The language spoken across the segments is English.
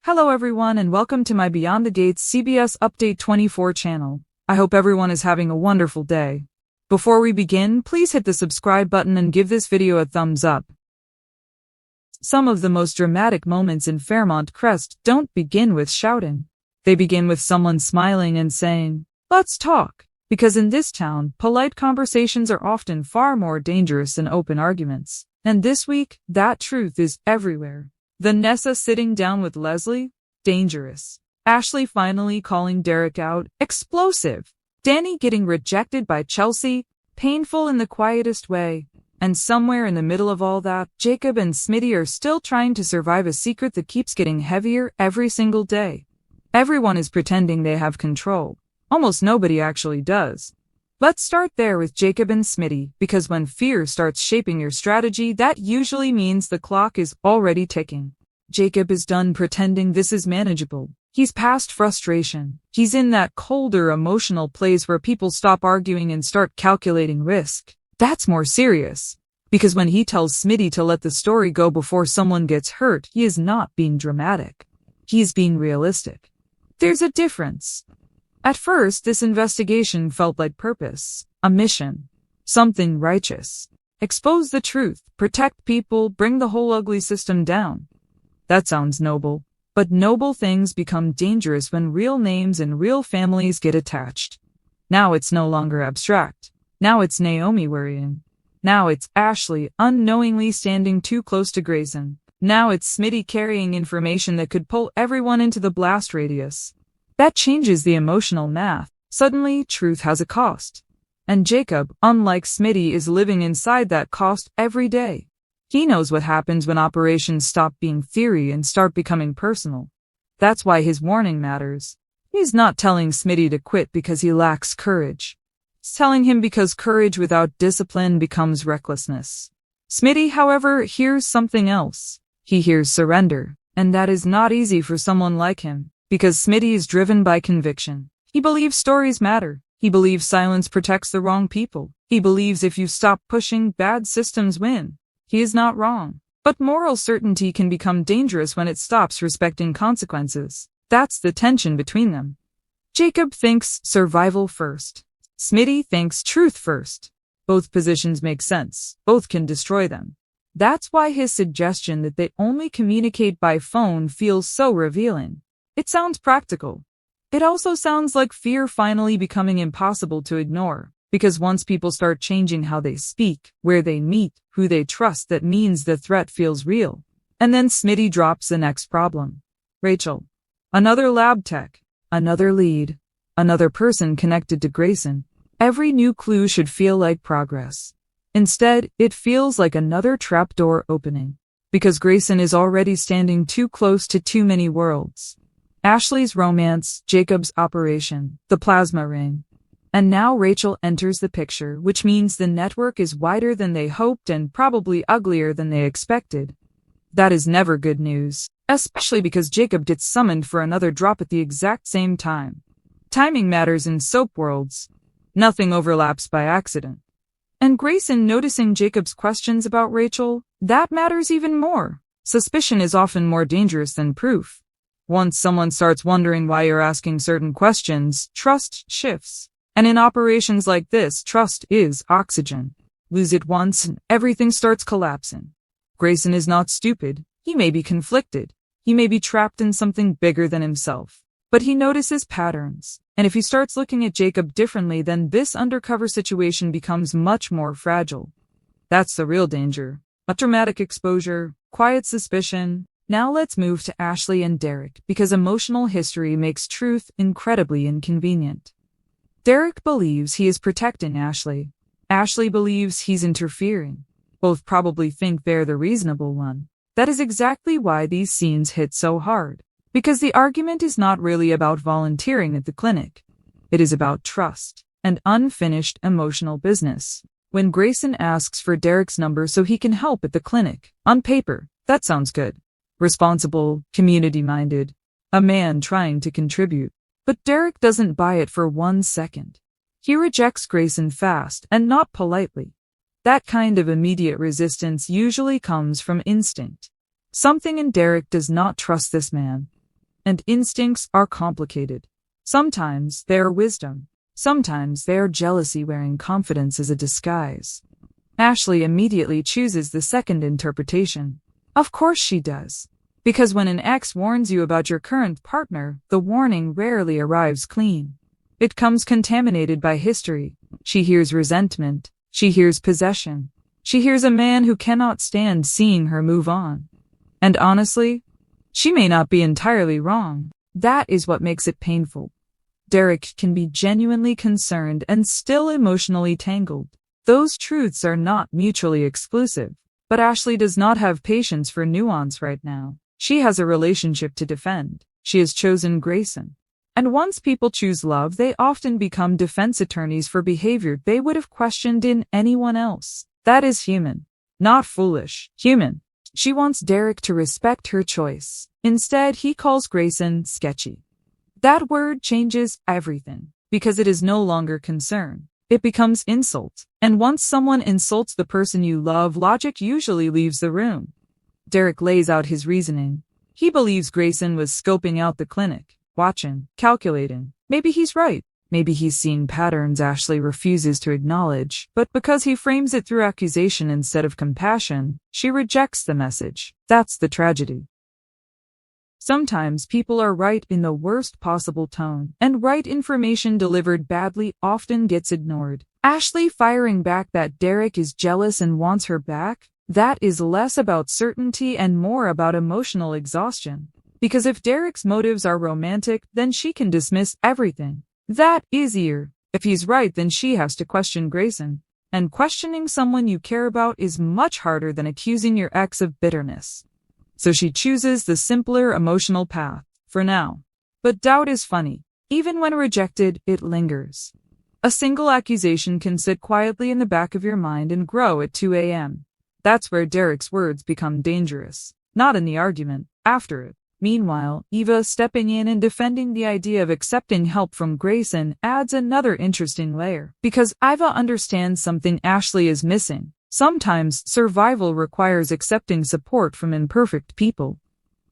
Hello everyone and welcome to my Beyond the Gates CBS Update 24 channel. I hope everyone is having a wonderful day. Before we begin, please hit the subscribe button and give this video a thumbs up. Some of the most dramatic moments in Fairmont Crest don't begin with shouting. They begin with someone smiling and saying, "Let's talk." Because in this town, polite conversations are often far more dangerous than open arguments. And this week, that truth is everywhere. Vanessa sitting down with Leslie? Dangerous. Ashley finally calling Derek out? Explosive. Danny getting rejected by Chelsea? Painful in the quietest way. And somewhere in the middle of all that, Jacob and Smitty are still trying to survive a secret that keeps getting heavier every single day. Everyone is pretending they have control. Almost nobody actually does. Let's start there with Jacob and Smitty, because when fear starts shaping your strategy, that usually means the clock is already ticking. Jacob is done pretending this is manageable. He's past frustration. He's in that colder emotional place where people stop arguing and start calculating risk. That's more serious. Because when he tells Smitty to let the story go before someone gets hurt, he is not being dramatic. He is being realistic. There's a difference. At first, this investigation felt like purpose, a mission, something righteous. Expose the truth, protect people, bring the whole ugly system down. That sounds noble. But noble things become dangerous when real names and real families get attached. Now it's no longer abstract. Now it's Naomi worrying. Now it's Ashley unknowingly standing too close to Grayson. Now it's Smitty carrying information that could pull everyone into the blast radius. That changes the emotional math. Suddenly, truth has a cost. And Jacob, unlike Smitty, is living inside that cost every day. He knows what happens when operations stop being theory and start becoming personal. That's why his warning matters. He's not telling Smitty to quit because he lacks courage. He's telling him because courage without discipline becomes recklessness. Smitty, however, hears something else. He hears surrender. And that is not easy for someone like him. Because Smitty is driven by conviction. He believes stories matter. He believes silence protects the wrong people. He believes if you stop pushing, bad systems win. He is not wrong. But moral certainty can become dangerous when it stops respecting consequences. That's the tension between them. Jacob thinks survival first. Smitty thinks truth first. Both positions make sense. Both can destroy them. That's why his suggestion that they only communicate by phone feels so revealing. It sounds practical. It also sounds like fear finally becoming impossible to ignore, because once people start changing how they speak, where they meet, who they trust, that means the threat feels real. And then Smitty drops the next problem. Rachel. Another lab tech. Another lead. Another person connected to Grayson. Every new clue should feel like progress. Instead, it feels like another trapdoor opening. Because Grayson is already standing too close to too many worlds. Ashley's romance, Jacob's operation, the plasma ring. And now Rachel enters the picture, which means the network is wider than they hoped and probably uglier than they expected. That is never good news, especially because Jacob gets summoned for another drop at the exact same time. Timing matters in soap worlds. Nothing overlaps by accident. And Grayson noticing Jacob's questions about Rachel, that matters even more. Suspicion is often more dangerous than proof. Once someone starts wondering why you're asking certain questions, trust shifts. And in operations like this, trust is oxygen. Lose it once and everything starts collapsing. Grayson is not stupid. He may be conflicted. He may be trapped in something bigger than himself. But he notices patterns. And if he starts looking at Jacob differently, then this undercover situation becomes much more fragile. That's the real danger. A dramatic exposure, quiet suspicion. Now let's move to Ashley and Derek, because emotional history makes truth incredibly inconvenient. Derek believes he is protecting Ashley. Ashley believes he's interfering. Both probably think they're the reasonable one. That is exactly why these scenes hit so hard. Because the argument is not really about volunteering at the clinic. It is about trust and unfinished emotional business. When Grayson asks for Derek's number so he can help at the clinic, on paper, that sounds good. Responsible, community-minded, a man trying to contribute. But Derek doesn't buy it for 1 second. He rejects Grayson fast and not politely. That kind of immediate resistance usually comes from instinct. Something in Derek does not trust this man. and instincts are complicated. Sometimes they are wisdom. Sometimes they are jealousy wearing confidence as a disguise. Ashley immediately chooses the second interpretation. Of course she does. Because when an ex warns you about your current partner, the warning rarely arrives clean. It comes contaminated by history. She hears resentment. She hears possession. She hears a man who cannot stand seeing her move on. And honestly, she may not be entirely wrong. That is what makes it painful. Derek can be genuinely concerned and still emotionally tangled. Those truths are not mutually exclusive. But Ashley does not have patience for nuance right now. She has a relationship to defend. She has chosen Grayson. And once people choose love, they often become defense attorneys for behavior they would have questioned in anyone else. That is human. Not foolish. Human. She wants Derek to respect her choice. Instead, he calls Grayson sketchy. That word changes everything, because it is no longer concern. It becomes insult. And once someone insults the person you love, logic usually leaves the room. Derek lays out his reasoning. He believes Grayson was scoping out the clinic, watching, calculating. Maybe he's right. Maybe he's seeing patterns Ashley refuses to acknowledge, but because he frames it through accusation instead of compassion, she rejects the message. That's the tragedy. Sometimes people are right in the worst possible tone, and right information delivered badly often gets ignored. Ashley firing back that Derek is jealous and wants her back, that is less about certainty and more about emotional exhaustion. Because if Derek's motives are romantic, then she can dismiss everything. That is easier. If he's right, then she has to question Grayson. And questioning someone you care about is much harder than accusing your ex of bitterness. So she chooses the simpler emotional path, for now. But doubt is funny. Even when rejected, it lingers. A single accusation can sit quietly in the back of your mind and grow at 2 a.m. That's where Derek's words become dangerous. Not in the argument, after it. Meanwhile, Eva stepping in and defending the idea of accepting help from Grayson adds another interesting layer. Because Eva understands something Ashley is missing. Sometimes survival requires accepting support from imperfect people.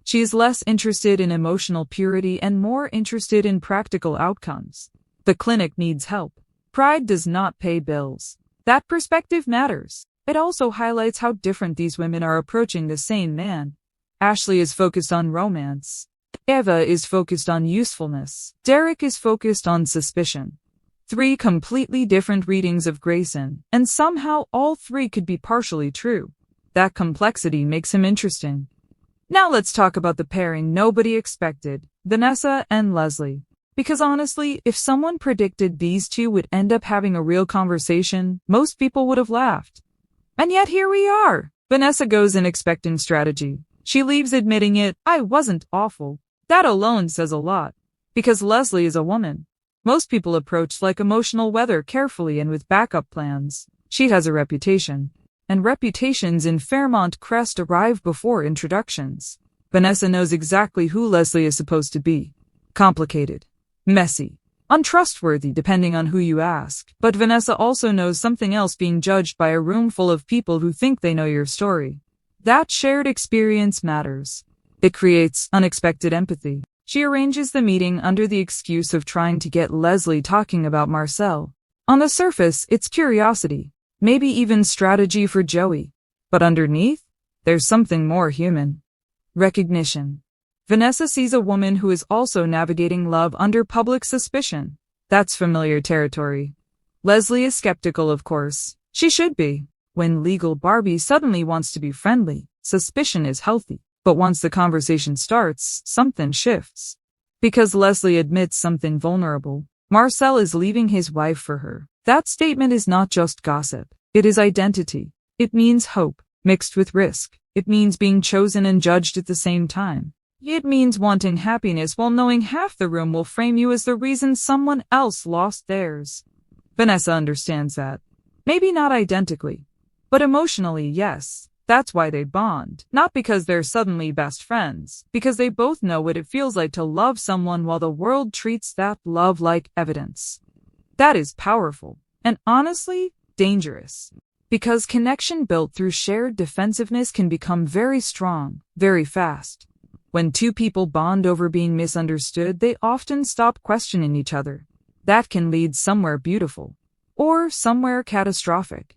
She is less interested in emotional purity and more interested in practical outcomes. The clinic needs help. Pride does not pay bills. That perspective matters. It also highlights how different these women are approaching the same man. Ashley is focused on romance. Eva is focused on usefulness. Derek is focused on suspicion. 3 completely different readings of Grayson, and somehow all 3 could be partially true. That complexity makes him interesting. Now let's talk about the pairing nobody expected, Vanessa and Leslie. Because honestly, if someone predicted these two would end up having a real conversation, most people would have laughed. And yet here we are. Vanessa goes in expecting strategy. She leaves admitting it, I wasn't awful. That alone says a lot. Because Leslie is a woman. Most people approach like emotional weather carefully and with backup plans. She has a reputation. And reputations in Fairmont Crest arrive before introductions. Vanessa knows exactly who Leslie is supposed to be. Complicated. Messy. Untrustworthy depending on who you ask. But Vanessa also knows something else, being judged by a room full of people who think they know your story. That shared experience matters. It creates unexpected empathy. She arranges the meeting under the excuse of trying to get Leslie talking about Marcel. On the surface, it's curiosity, maybe even strategy for Joey. But underneath, there's something more human. Recognition. Vanessa sees a woman who is also navigating love under public suspicion. That's familiar territory. Leslie is skeptical, of course. She should be. When legal Barbie suddenly wants to be friendly, suspicion is healthy. But once the conversation starts, something shifts. Because Leslie admits something vulnerable. Marcel is leaving his wife for her. That statement is not just gossip. It is identity. It means hope, mixed with risk. It means being chosen and judged at the same time. It means wanting happiness while knowing half the room will frame you as the reason someone else lost theirs. Vanessa understands that. Maybe not identically. But emotionally, yes. That's why they bond. Not because they're suddenly best friends. Because they both know what it feels like to love someone while the world treats that love like evidence. That is powerful. And honestly, dangerous. Because connection built through shared defensiveness can become very strong, very fast. When two people bond over being misunderstood, they often stop questioning each other. That can lead somewhere beautiful. Or somewhere catastrophic.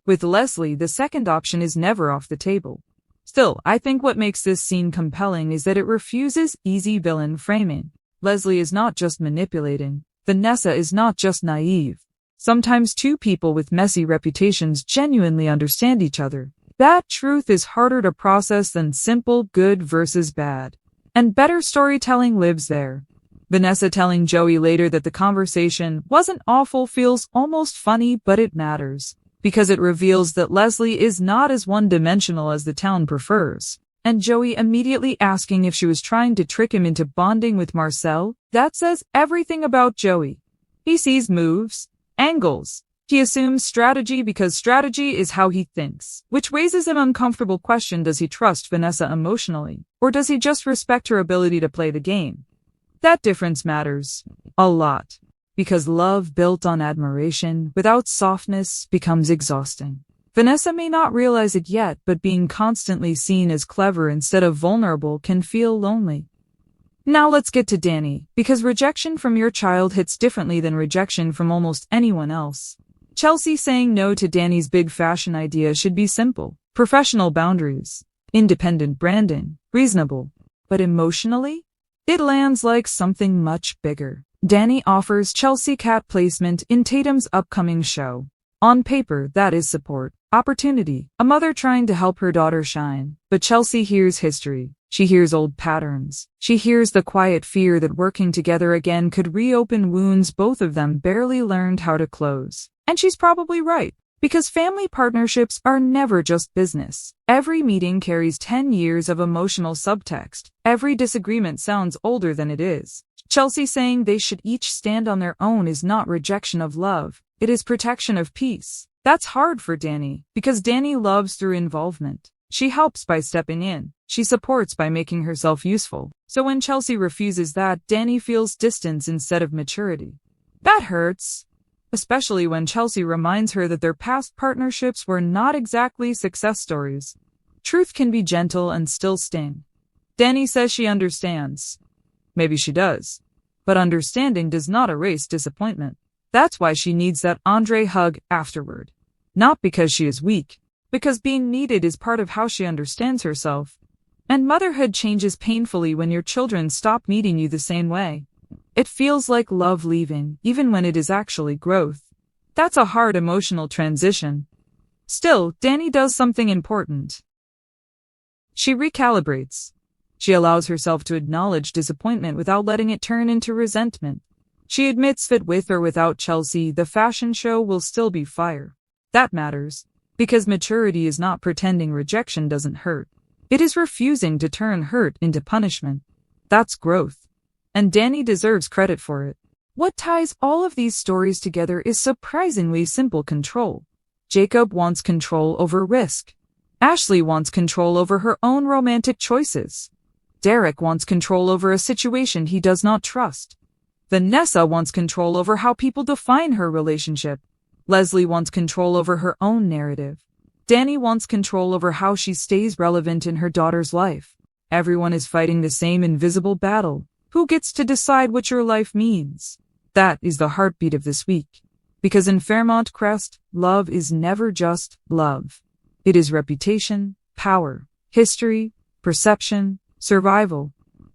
With Leslie, the second option is never off the table. Still, I think what makes this scene compelling is that it refuses easy villain framing. Leslie is not just manipulating. Vanessa is not just naive. Sometimes two people with messy reputations genuinely understand each other. That truth is harder to process than simple good versus bad. And better storytelling lives there. Vanessa telling Joey later that the conversation wasn't awful feels almost funny, but it matters. Because it reveals that Leslie is not as one-dimensional as the town prefers. And Joey immediately asking if she was trying to trick him into bonding with Marcel, that says everything about Joey. He sees moves, angles. He assumes strategy because strategy is how he thinks, which raises an uncomfortable question: does he trust Vanessa emotionally, or does he just respect her ability to play the game? That difference matters a lot, because love built on admiration without softness becomes exhausting. Vanessa may not realize it yet, but being constantly seen as clever instead of vulnerable can feel lonely. Now let's get to Danny, because rejection from your child hits differently than rejection from almost anyone else. Chelsea saying no to Danny's big fashion idea should be simple. Professional boundaries, independent branding, reasonable. But emotionally, it lands like something much bigger. Danny offers Chelsea cat placement in Tatum's upcoming show. On paper, that is support, opportunity, a mother trying to help her daughter shine. But Chelsea hears history. She hears old patterns. She hears the quiet fear that working together again could reopen wounds both of them barely learned how to close. And she's probably right, because family partnerships are never just business. Every meeting carries 10 years of emotional subtext. Every disagreement sounds older than it is. Chelsea saying they should each stand on their own is not rejection of love. It is protection of peace. That's hard for Danny, because Danny loves through involvement. She helps by stepping in. She supports by making herself useful. So when Chelsea refuses that, Danny feels distance instead of maturity. That hurts. Especially when Chelsea reminds her that their past partnerships were not exactly success stories. Truth can be gentle and still sting. Danny says she understands. Maybe she does. But understanding does not erase disappointment. That's why she needs that Andre hug afterward. Not because she is weak, because being needed is part of how she understands herself. And motherhood changes painfully when your children stop meeting you the same way. It feels like love leaving, even when it is actually growth. That's a hard emotional transition. Still, Danny does something important. She recalibrates. She allows herself to acknowledge disappointment without letting it turn into resentment. She admits that with or without Chelsea, the fashion show will still be fire. That matters, because maturity is not pretending rejection doesn't hurt. It is refusing to turn hurt into punishment. That's growth. And Danny deserves credit for it. What ties all of these stories together is surprisingly simple control. Jacob wants control over risk. Ashley wants control over her own romantic choices. Derek wants control over a situation he does not trust. Vanessa wants control over how people define her relationship. Leslie wants control over her own narrative. Danny wants control over how she stays relevant in her daughter's life. Everyone is fighting the same invisible battle. Who gets to decide what your life means? That is the heartbeat of this week. Because in Fairmont Crest, love is never just love. It is reputation, power, history, perception, survival.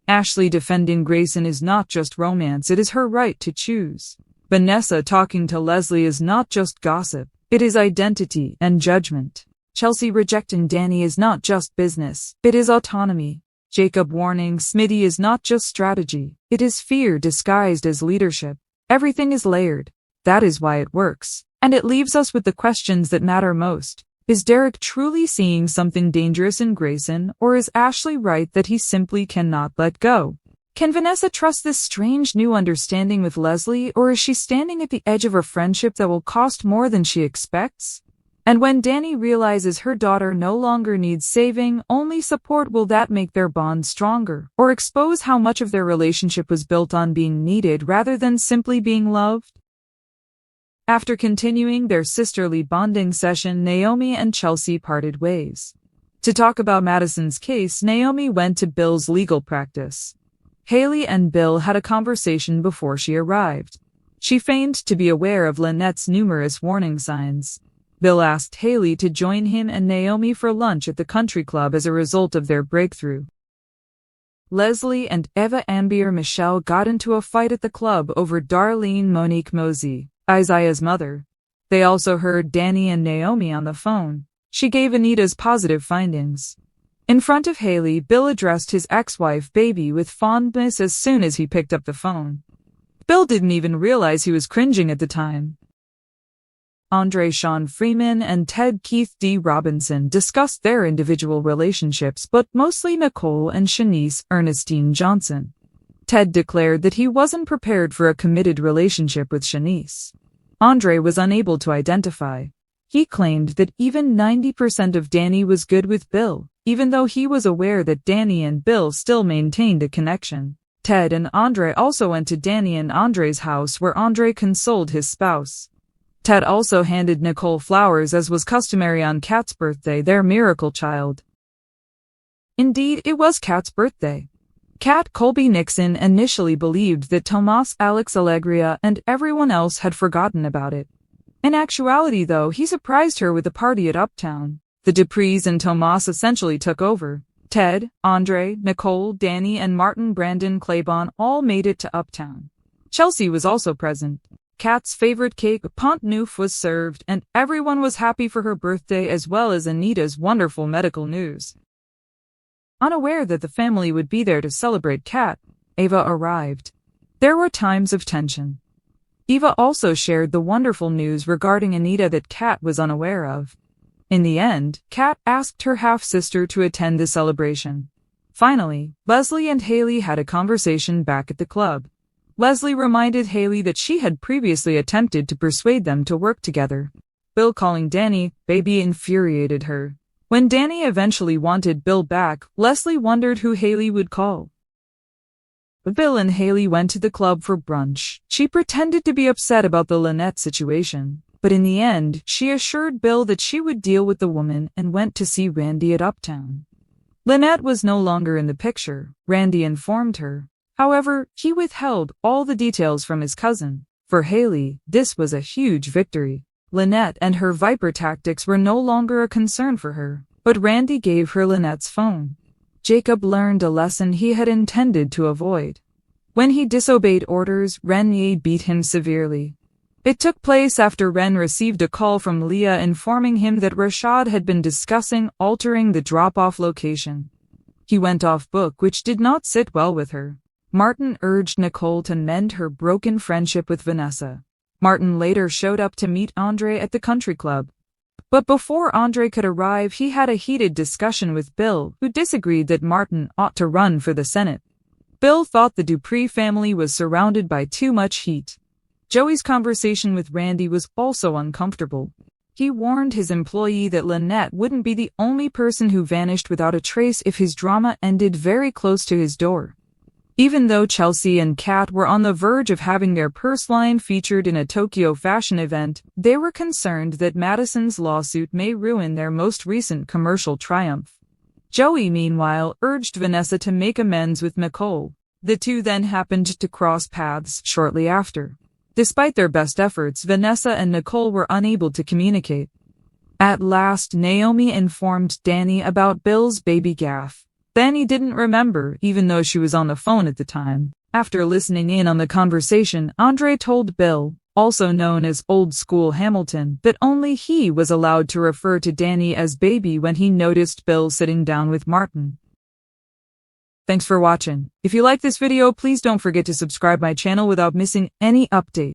Ashley defending Grayson is not just romance, it is her right to choose. Vanessa talking to Leslie is not just gossip, it is identity and judgment. Chelsea rejecting Danny is not just business, it is autonomy. Jacob warning Smitty is not just strategy, it is fear disguised as leadership. Everything is layered. That is why it works. And it leaves us with the questions that matter most. Is Derek truly seeing something dangerous in Grayson, or is Ashley right that he simply cannot let go? Can Vanessa trust this strange new understanding with Leslie, or is she standing at the edge of a friendship that will cost more than she expects? And when Danny realizes her daughter no longer needs saving, only support, will that make their bond stronger, or expose how much of their relationship was built on being needed rather than simply being loved? After continuing their sisterly bonding session, Naomi and Chelsea parted ways. To talk about Madison's case, Naomi went to Bill's legal practice. Haley and Bill had a conversation before she arrived. She feigned to be aware of Lynette's numerous warning signs. Bill asked Haley to join him and Naomi for lunch at the country club as a result of their breakthrough. Leslie and Eva Ambier Michelle got into a fight at the club over Darlene Monique Mosey, Isaiah's mother. They also heard Danny and Naomi on the phone. She gave Anita's positive findings. In front of Haley, Bill addressed his ex-wife Baby with fondness as soon as he picked up the phone. Bill didn't even realize he was cringing at the time. Andre Sean Freeman and Ted Keith D. Robinson discussed their individual relationships, but mostly Nicole and Shanice Ernestine Johnson. Ted declared that he wasn't prepared for a committed relationship with Shanice. Andre was unable to identify. He claimed that even 90% of Danny was good with Bill, even though he was aware that Danny and Bill still maintained a connection. Ted and Andre also went to Danny and Andre's house where Andre consoled his spouse. Ted also handed Nicole flowers as was customary on Kat's birthday, their miracle child. Indeed, it was Kat's birthday. Kat Colby Nixon initially believed that Tomas Alex Alegria and everyone else had forgotten about it. In actuality, though, he surprised her with a party at Uptown. The Duprees and Tomas essentially took over. Ted, Andre, Nicole, Danny, and Martin Brandon Claiborne all made it to Uptown. Chelsea was also present. Kat's favorite cake, Pont Neuf, was served, and everyone was happy for her birthday as well as Anita's wonderful medical news. Unaware that the family would be there to celebrate Kat, Ava arrived. There were times of tension. Eva also shared the wonderful news regarding Anita that Kat was unaware of. In the end, Kat asked her half-sister to attend the celebration. Finally, Leslie and Haley had a conversation back at the club. Leslie reminded Haley that she had previously attempted to persuade them to work together. Bill calling Danny baby infuriated her. When Danny eventually wanted Bill back, Leslie wondered who Haley would call. Bill and Haley went to the club for brunch. She pretended to be upset about the Lynette situation, but in the end, she assured Bill that she would deal with the woman and went to see Randy at Uptown. Lynette was no longer in the picture, Randy informed her. However, he withheld all the details from his cousin. For Haley, this was a huge victory. Lynette and her Viper tactics were no longer a concern for her, but Randy gave her Lynette's phone. Jacob learned a lesson he had intended to avoid. When he disobeyed orders, Renier beat him severely. It took place after Ren received a call from Leah informing him that Rashad had been discussing altering the drop-off location. He went off book, which did not sit well with her. Martin urged Nicole to mend her broken friendship with Vanessa. Martin later showed up to meet Andre at the country club. But before Andre could arrive, he had a heated discussion with Bill, who disagreed that Martin ought to run for the Senate. Bill thought the Dupree family was surrounded by too much heat. Joey's conversation with Randy was also uncomfortable. He warned his employee that Lynette wouldn't be the only person who vanished without a trace if his drama ended very close to his door. Even though Chelsea and Kat were on the verge of having their purse line featured in a Tokyo fashion event, they were concerned that Madison's lawsuit may ruin their most recent commercial triumph. Joey, meanwhile, urged Vanessa to make amends with Nicole. The two then happened to cross paths shortly after. Despite their best efforts, Vanessa and Nicole were unable to communicate. At last, Naomi informed Danny about Bill's baby gaffe. Danny didn't remember, even though she was on the phone at the time. After listening in on the conversation, Andre told Bill, also known as Old School Hamilton, that only he was allowed to refer to Danny as baby when he noticed Bill sitting down with Martin. Thanks for watching. If you like this video, please don't forget to subscribe my channel without missing any update.